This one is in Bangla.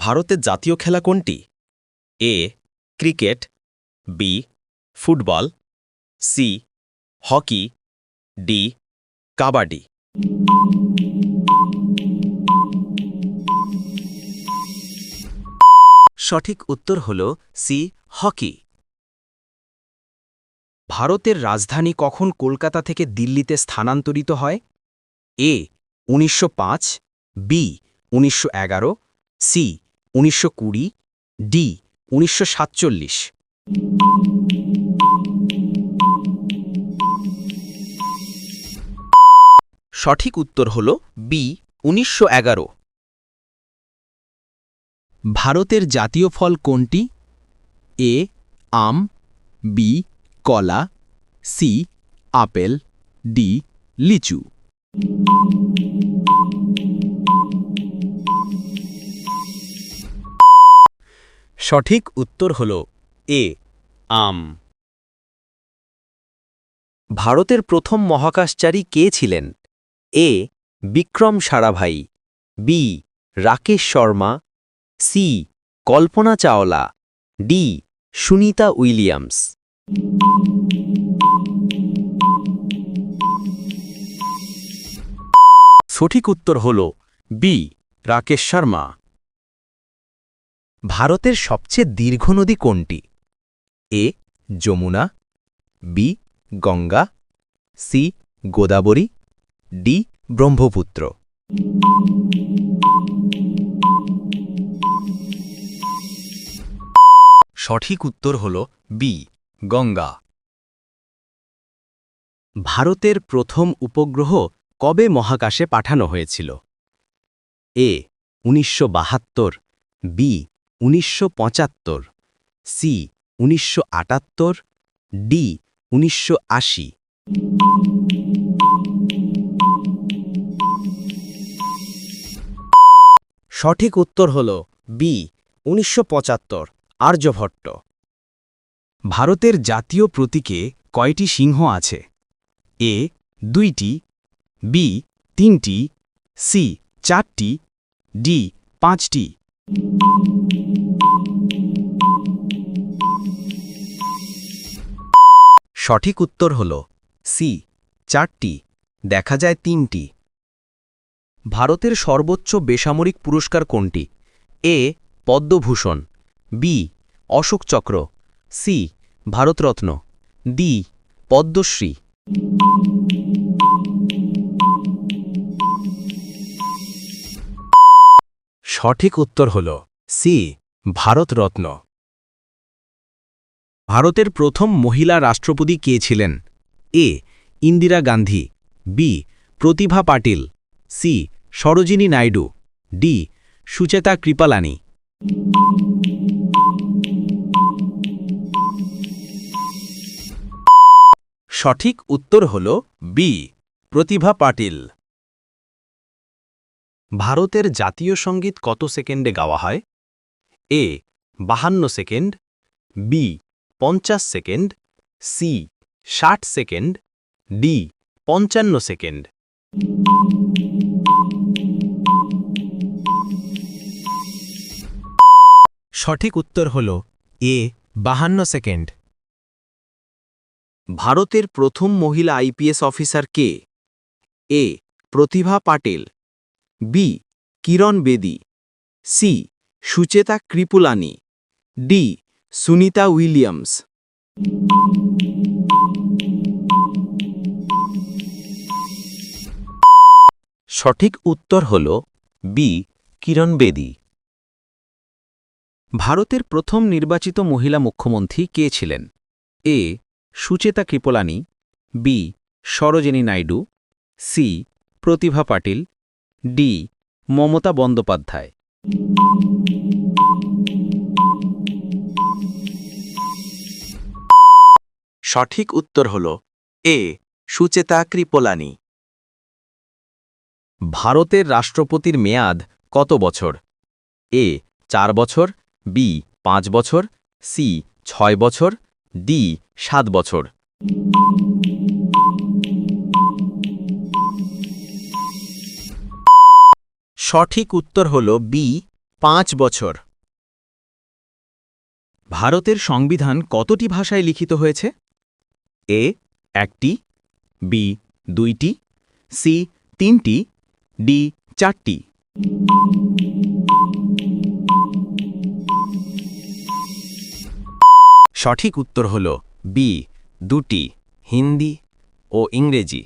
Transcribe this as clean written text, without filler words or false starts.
ভারতের জাতীয় খেলা কোনটি? A cricket, B football, C hockey, D kabaddi. সঠিক উত্তর হল সি হকি। ভারতের রাজধানী কখন কলকাতা থেকে দিল্লিতে স্থানান্তরিত হয়? এ ১৯০৫, বি ১৯১১, সি ১৯২০, ডি ১৯৪৭। সঠিক উত্তর হল বি ১৯১১। ভারতের জাতীয় ফল কোনটি? এ আম, বি কলা, সি আপেল, ডি লিচু। সঠিক উত্তর হল এ আম। ভারতের প্রথম মহাকাশচারী কে ছিলেন? এ Vikram Sarabhai, B Rakesh Sharma, C Kalpana Chawla, D Sunita Williams. সঠিক উত্তর হল বি রাকেশ শর্মা। ভারতের সবচেয়ে দীর্ঘ নদী কোনটি? A Yamuna, B Ganga, C Godavari, D Brahmaputra. সঠিক উত্তর হল বি গঙ্গা। ভারতের প্রথম উপগ্রহ কবে মহাকাশে পাঠানো হয়েছিল? এ ১৯৭২, বি ১৯৭৫, সি ১৯৭৮, ডি ১৯৮০। সঠিক উত্তর হল বি ১৯৭৫, আর্যভট্ট। ভারতের জাতীয় প্রতীকে কয়টি সিংহ আছে? এ ২টি, বি ৩টি, সি ৪টি, ডি ৫টি। সঠিক উত্তর হল সি ৪টি, দেখা যায় ৩টি। ভারতের সর্বোচ্চ বেসামরিক পুরস্কার কোনটি? এ পদ্মভূষণ, বি অশোক চক্র, সি ভারতরত্ন, ডি পদ্মশ্রী। সঠিক উত্তর হল সি ভারতরত্ন। ভারতের প্রথম মহিলা রাষ্ট্রপতি কে ছিলেন? এ ইন্দিরা গান্ধী, বি প্রতিভা পাটিল, সি সরোজিনী নাইডু, ডি সুচেতা কৃপালানি। সঠিক উত্তর হল বি প্রতিভা পাটিল। ভারতের জাতীয় সঙ্গীত কত সেকেন্ডে গাওয়া হয়? A ৫২ second, B ৫০ second, C ৬০ second, D ৫৫ second. সঠিক উত্তর হল এ ৫২ সেকেন্ড। ভারতের প্রথম মহিলা আইপিএস অফিসার কে? A Pratibha Patil, B Kiran Bedi, C Sucheta Kripalani, D Sunita Williams. সঠিক উত্তর হল বি কিরণ বেদি। ভারতের প্রথম নির্বাচিত মহিলা মুখ্যমন্ত্রী কে ছিলেন? এ সুচেতা কৃপলানি, বি সরোজিনী নাইডু, সি প্রতিভা পাটিল, ডি মমতা বন্দ্যোপাধ্যায়। সঠিক উত্তর হল এ সুচেতা কৃপলানি। ভারতের রাষ্ট্রপতির মেয়াদ কত বছর? এ ৪ বছর, বি ৫ বছর, সি ৬ বছর, ডি ৭ বছর। সঠিক উত্তর হল বি 5 বছর। ভারতের সংবিধান কতটি ভাষায় লিখিত হয়েছে? এ 1টি, বি 2টি, সি 3টি, ডি 4টি। সঠিক উত্তর হল বি 2টি, হিন্দি ও ইংরেজি।